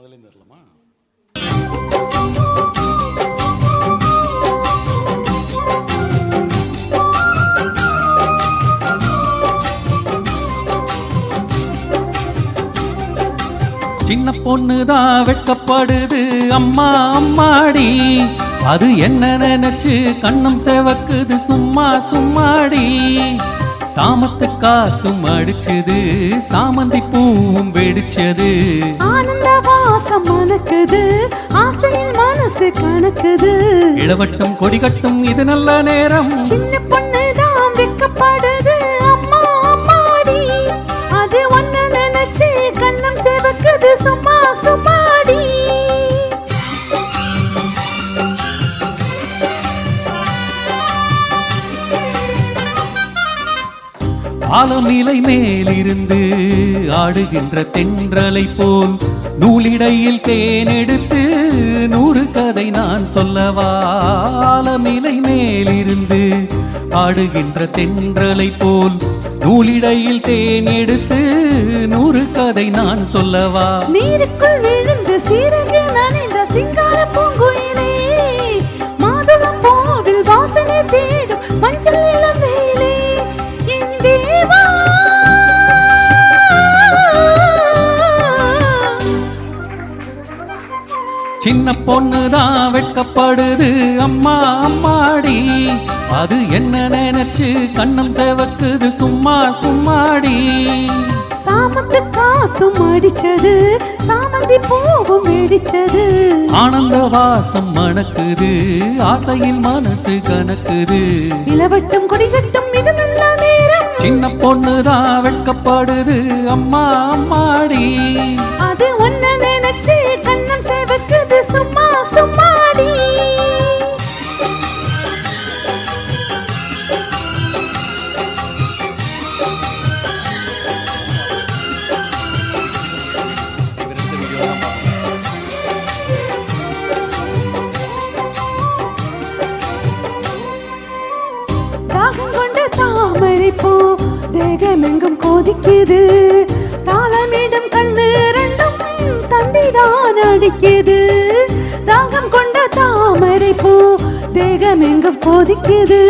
முதல்ல தரலாமா? சின்ன பொண்ணுதான் வெட்கப்படுது அம்மா அம்மாடி, அது என்ன நினைச்சு கண்ணம் செவக்குது சும்மா சும்மாடி. சாமத்து காத்தும் அடிச்சது, சாமந்தி பூவும் வெடிச்சது, ஆனந்த வாசம் மணக்குது, ஆசையில் மனசு கணக்குது. இளவட்டம் கொடி கட்டும் இது நல்ல நேரம். சின்ன பொண்ணுதான் வெட்கப்படுது அம்மா அம்மாடி, அது ஒன்ன நினைச்சு கண்ணம் செவக்குது சும்மா சும்மாடி. ஆலமிலை மேலிருந்து ஆடுகின்ற தென்றலை போல் நூலிடையில் தேனெடுத்து 100 கதை நான் சொல்லவா. ஆலமிலை மேலிருந்து ஆடுகின்ற தென்றலை போல் நூலிடையில் தேனெடுத்து 100 கதை நான் சொல்லவா. நீருக்குள் விழுந்து சீரகு நனைந்த சிங்கார பூங்குயிலே, மாதுளம் பூவில் வாசனை தேடும் மஞ்சள் இளம் வெயிலே, என் தேவா. சின்ன பொண்ணுதான் வெட்கப்படுது அம்மா அம்மாடி, அது என்ன நினைச்சு கண்ணம் செவக்குது சும்மா சும்மாடி. சாமத்து காத்தும் அடிச்சது, சாமந்தி பூவும் வெடிச்சது, ஆனந்த வாசம் மணக்குது, ஆசையில் மனசு கணக்குது. இளவட்டம் கொடிகட்டும் இது நல்ல நேரம். சின்ன பொண்ணுதான் வெட்கப்படுது அம்மா அம்மாடி, அது ஒன்ன நினைச்சு கண்ணம் செவக்குது சும்மா சும்மாடி. தாகம் கொண்ட தாமரை பூ தேகமெங்கும் கொதிக்குது, தாளமிடும் கண்ணு ரெண்டும் தந்திதான் அடிக்குது. தாகம் கொண்ட தாமரை பூ தேகமெங்கும் கொதிக்குது,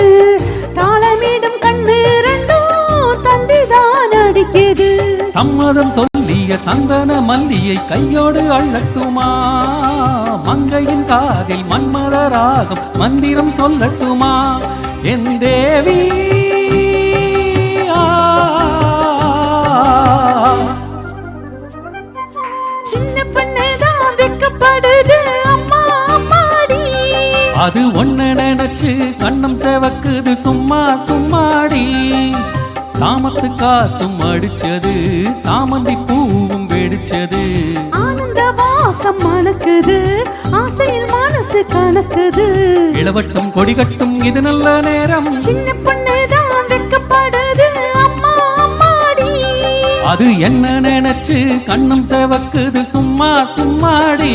தாளமிடும் கண்ணு ரெண்டும் தந்திதான் அடிக்குது. சம்மதம் சொல்லிய சந்தன மல்லியை கையோடு அள்ளட்டுமா, மங்கையின் காதில் மன்மத ராகம் மந்திரம் சொல்லட்டுமா. என் தேவி சின்ன பொண்ணுதான் வெட்கப்படுது அம்மா அம்மாடி, அது ஒன்ன நினைச்சு கண்ணம் செவக்குது சும்மா சும்மாடி. சாமத்து காத்தும் அடிச்சது, சாமந்தி பூவும் வெடிச்சது, ஆனந்த வாசம் மணக்குது, ஆசையில் மனசு கணக்குது. இளவட்டம் கொடி கட்டும் இது நல்ல நேரம். சின்ன பொண்ணுதான் வெட்கப்படுது அம்மா அம்மாடி, அது என்ன நினைச்சு கண்ணம் செவக்குது சும்மா சும்மாடி.